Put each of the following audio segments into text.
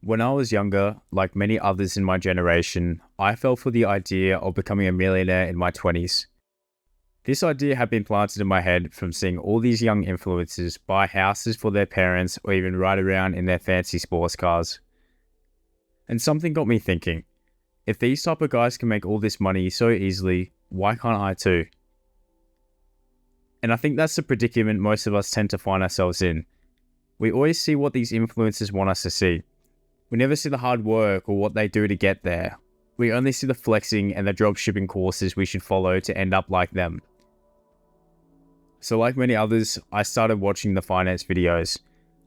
When I was younger, like many others in my generation, I fell for the idea of becoming a millionaire in my 20s. This idea had been planted in my head from seeing all these young influencers buy houses for their parents or even ride around in their fancy sports cars. And something got me thinking, if these type of guys can make all this money so easily, why can't I too? And I think that's the predicament most of us tend to find ourselves in. We always see what these influencers want us to see. We never see the hard work or what they do to get there. We only see the flexing and the dropshipping courses we should follow to end up like them. So like many others, I started watching the finance videos,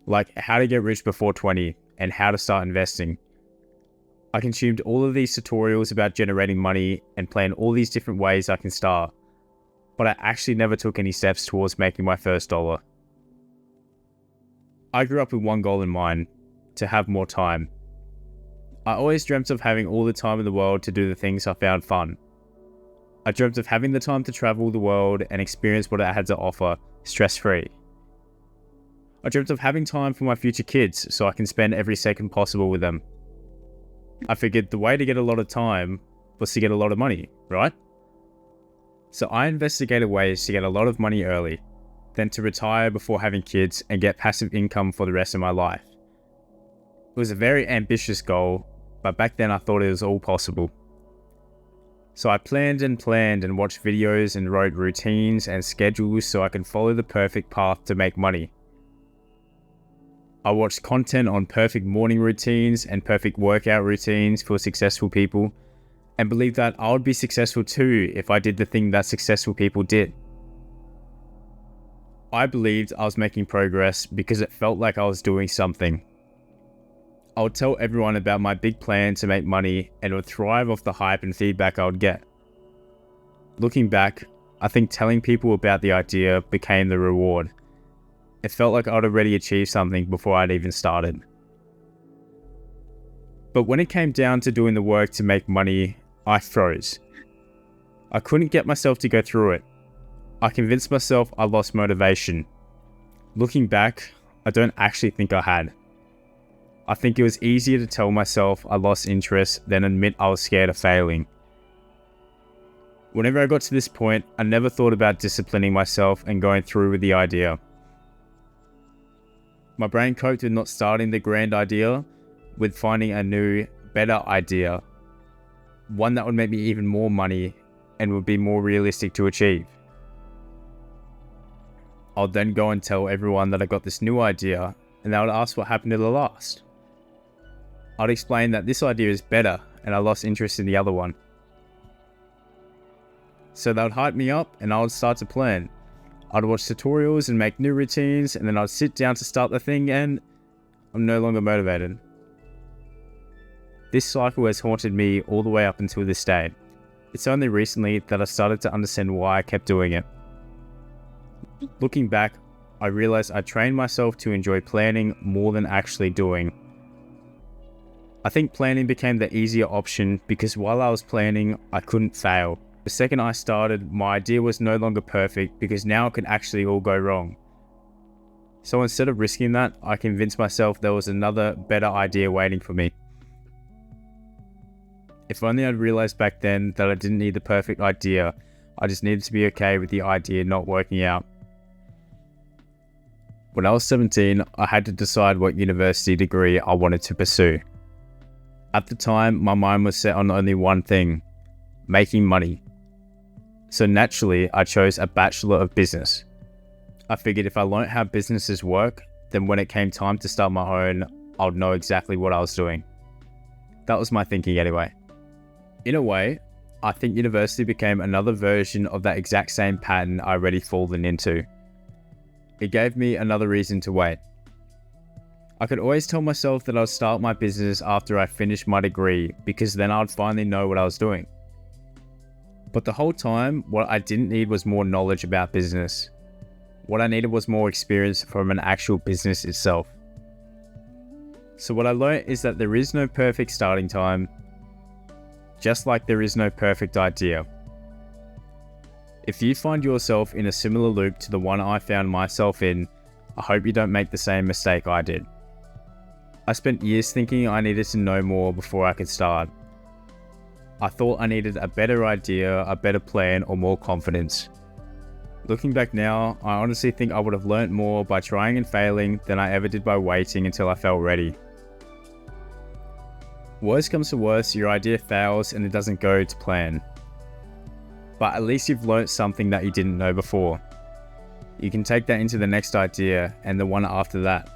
like how to get rich before 20 and how to start investing. I consumed all of these tutorials about generating money and planned all these different ways I can start, but I actually never took any steps towards making my first dollar. I grew up with one goal in mind, to have more time. I always dreamt of having all the time in the world to do the things I found fun. I dreamt of having the time to travel the world and experience what it had to offer, stress-free. I dreamt of having time for my future kids so I can spend every second possible with them. I figured the way to get a lot of time was to get a lot of money, right? So I investigated ways to get a lot of money early, then to retire before having kids and get passive income for the rest of my life. It was a very ambitious goal, but back then I thought it was all possible. So I planned and watched videos and wrote routines and schedules so I can follow the perfect path to make money. I watched content on perfect morning routines and perfect workout routines for successful people and believed that I would be successful too if I did the thing that successful people did. I believed I was making progress because it felt like I was doing something. I would tell everyone about my big plan to make money and would thrive off the hype and feedback I would get. Looking back, I think telling people about the idea became the reward. It felt like I'd already achieved something before I'd even started. But when it came down to doing the work to make money, I froze. I couldn't get myself to go through it. I convinced myself I lost motivation. Looking back, I don't actually think I had. I think it was easier to tell myself I lost interest than admit I was scared of failing. Whenever I got to this point, I never thought about disciplining myself and going through with the idea. My brain coped with not starting the grand idea with finding a new, better idea. One that would make me even more money and would be more realistic to achieve. I'll then go and tell everyone that I got this new idea and they would ask what happened to the last. I'd explain that this idea is better and I lost interest in the other one. So they would hype me up and I would start to plan. I'd watch tutorials and make new routines and then I'd sit down to start the thing and I'm no longer motivated. This cycle has haunted me all the way up until this day. It's only recently that I started to understand why I kept doing it. Looking back, I realized I trained myself to enjoy planning more than actually doing. I think planning became the easier option because while I was planning, I couldn't fail. The second I started, my idea was no longer perfect because now it could actually all go wrong. So instead of risking that, I convinced myself there was another better idea waiting for me. If only I'd realized back then that I didn't need the perfect idea, I just needed to be okay with the idea not working out. When I was 17, I had to decide what university degree I wanted to pursue. At the time, my mind was set on only one thing, making money. So naturally, I chose a Bachelor of Business. I figured if I learned how businesses work, then when it came time to start my own, I would know exactly what I was doing. That was my thinking anyway. In a way, I think university became another version of that exact same pattern I already fallen into. It gave me another reason to wait. I could always tell myself that I'd start my business after I finished my degree because then I'd finally know what I was doing. But the whole time, what I didn't need was more knowledge about business. What I needed was more experience from an actual business itself. So what I learned is that there is no perfect starting time, just like there is no perfect idea. If you find yourself in a similar loop to the one I found myself in, I hope you don't make the same mistake I did. I spent years thinking I needed to know more before I could start. I thought I needed a better idea, a better plan, or more confidence. Looking back now, I honestly think I would have learnt more by trying and failing than I ever did by waiting until I felt ready. Worst comes to worst, your idea fails and it doesn't go to plan. But at least you've learnt something that you didn't know before. You can take that into the next idea and the one after that.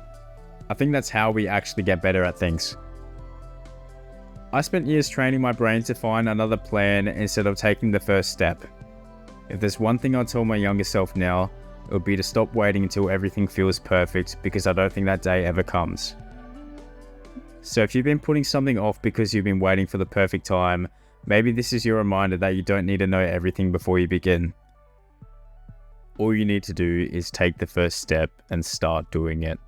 I think that's how we actually get better at things. I spent years training my brain to find another plan instead of taking the first step. If there's one thing I'll tell my younger self now, it would be to stop waiting until everything feels perfect, because I don't think that day ever comes. So if you've been putting something off because you've been waiting for the perfect time, maybe this is your reminder that you don't need to know everything before you begin. All you need to do is take the first step and start doing it.